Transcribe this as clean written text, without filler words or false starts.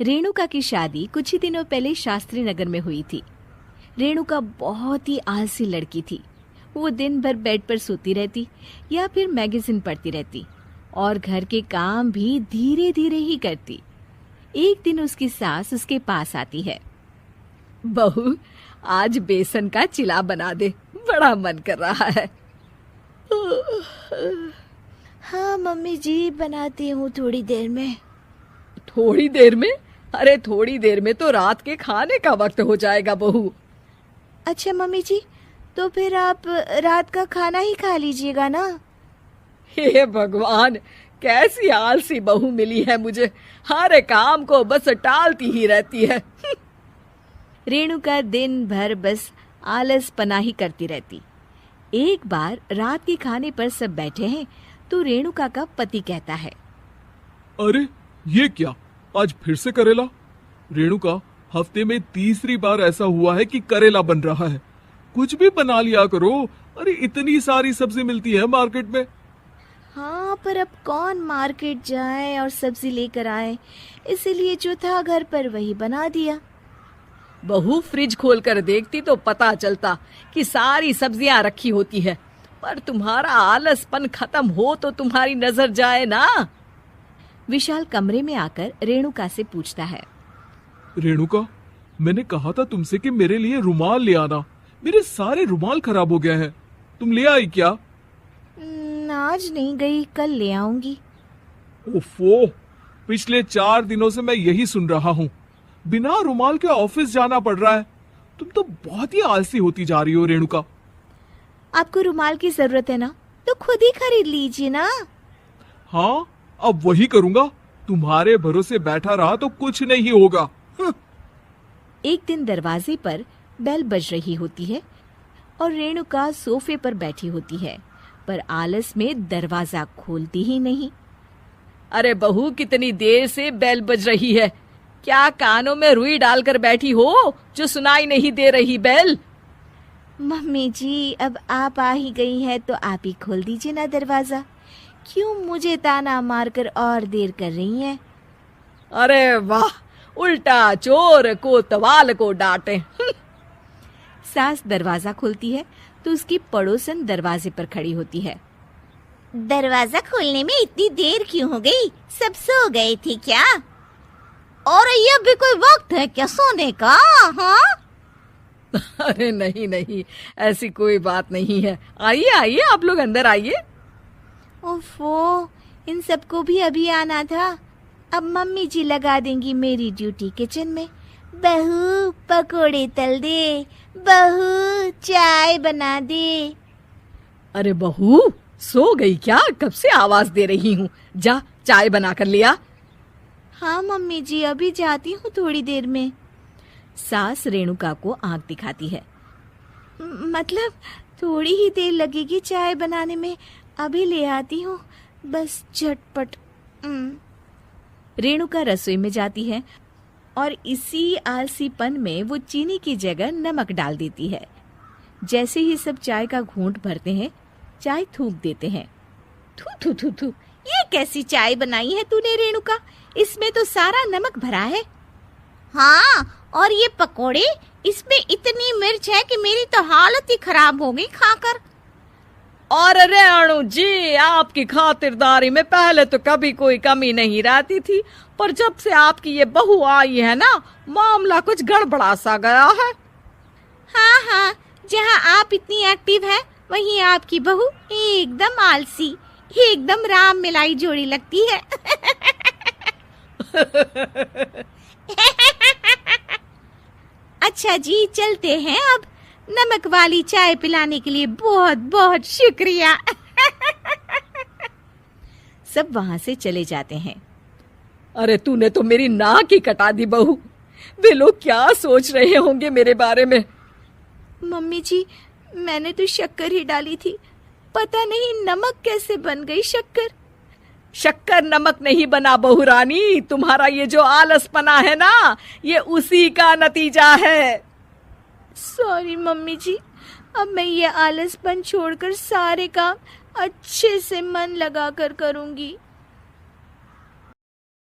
रेणुका की शादी कुछ ही दिनों पहले शास्त्री नगर में हुई थी। रेणुका बहुत ही आलसी लड़की थी। वो दिन भर बेड पर सोती रहती या फिर मैगजीन पढ़ती रहती और घर के काम भी धीरे धीरे ही करती। एक दिन उसकी सास उसके पास आती है। बहू, आज बेसन का चिला बना दे, बड़ा मन कर रहा है। हाँ मम्मी जी, बनाती हूँ थोड़ी देर में। थोड़ी देर में? अरे थोड़ी देर में तो रात के खाने का वक्त हो जाएगा बहू। अच्छा मम्मी जी, तो फिर आप रात का खाना ही खा लीजिएगा ना। हे भगवान, कैसी आलसी बहू मिली है मुझे, हर काम को बस टालती ही रहती है। रेणुका दिन भर बस आलस पना ही करती रहती। एक बार रात के खाने पर सब बैठे हैं तो रेणुका का पति कहता है, अरे ये क्या, आज फिर से करेला? रेणुका, हफ्ते में तीसरी बार ऐसा हुआ है कि करेला बन रहा है। कुछ भी बना लिया करो। अरे इतनी सारी सब्जी मिलती है मार्केट में। हाँ, पर अब कौन मार्केट जाए और सब्जी लेकर आए, इसीलिए जो था घर पर वही बना दिया। बहू, फ्रिज खोल कर देखती तो पता चलता कि सारी सब्जियां रखी होती है, पर तुम्हारा आलसपन खत्म हो तो तुम्हारी नजर जाए ना। विशाल कमरे में आकर रेणुका से पूछता है, रेणुका, मैंने कहा था तुमसे कि मेरे लिए रुमाल ले आना। मेरे सारे रुमाल खराब हो गए हैं। तुम ले आई क्या? आज नहीं गई, कल ले आऊंगी। ओफो, पिछले 4 दिनों से मैं यही सुन रहा हूँ। बिना रुमाल के ऑफिस जाना पड़ रहा है। तुम तो बहुत ही आलसी होती जा रही हो रेणुका। आपको रुमाल की जरूरत है ना, तो खुद ही खरीद लीजिए ना। हाँ, अब वही करूंगा। तुम्हारे भरोसे बैठा रहा तो कुछ नहीं होगा। एक दिन दरवाजे पर बेल बज रही होती है और रेणुका सोफे पर बैठी होती है, पर आलस में दरवाजा खोलती ही नहीं। अरे बहू, कितनी देर से बेल बज रही है? क्या कानों में रुई डालकर बैठी हो जो सुनाई नहीं दे रही बेल? मम्मी जी, अब आप आ ही गई हैं तो आप ही खोल दीजिए ना दरवाजा। क्यों मुझे ताना मारकर और देर कर रही हैं? अरे वाह, उल्टा चोर को तवाल को डांटे। सास दरवाजा खोलती है तो उसकी पड़ोसन दरवाजे पर खड़ी होती है। दरवाजा खोलने में इतनी देर क्यों हो गई? सब सो गए थे क्या? और ये भी कोई वक्त है क्या सोने का? हाँ? अरे नहीं नहीं, ऐसी कोई बात नहीं है। आइए आइए, आप लोग अंदर आइए। ओफो, इन सबको भी अभी आना था। अब मम्मी जी लगा देंगी मेरी ड्यूटी किचन में। बहू पकोड़े तल दे, बहू चाय बना दे। अरे बहू, सो गई क्या? कब से आवाज दे रही हूँ, जा चाय बना कर लिया। हाँ मम्मी जी, अभी जाती हूँ थोड़ी देर में। सास रेणुका को आंख दिखाती है। मतलब थोड़ी ही देर लगेगी चाय बनाने में, अभी ले आती हूँ, बस झटपट। रेणुका रसोई में जाती है और इसी आलसीपन में वो चीनी की जगह नमक डाल देती है। जैसे ही सब चाय का घूंट भरते हैं, चाय थूक देते हैं। थू थू थू थू, ये कैसी चाय बनाई है तूने रेणुका? इसमें तो सारा नमक भरा है। हाँ, और ये पकोड़े, इसमें इतनी मिर्च है कि मेरी तो हालत ही खराब हो गई खाकर। और रेणु जी, आपकी खातिरदारी में पहले तो कभी कोई कमी नहीं रहती थी, पर जब से आपकी ये बहू आई है ना, मामला कुछ गड़बड़ा सा गया है। हाँ हाँ, जहाँ आप इतनी एक्टिव हैं, वहीं आपकी बहू एकदम आलसी, एकदम राम मिलाई जोड़ी लगती है। अच्छा जी, चलते हैं अब। नमक वाली चाय पिलाने के लिए बहुत बहुत शुक्रिया। सब वहां से चले जाते हैं। अरे तूने तो मेरी नाक ही कटा दी बहू। वे लोग क्या सोच रहे होंगे मेरे बारे में? मम्मी जी, मैंने तो शक्कर ही डाली थी, पता नहीं नमक कैसे बन गई शक्कर। शक्कर नमक नहीं बना बहू रानी, तुम्हारा ये जो आलसपना है ना, ये उसी का नतीजा है। सॉरी मम्मी जी, अब मैं ये आलसपन छोड़कर सारे काम अच्छे से मन लगाकर करूंगी।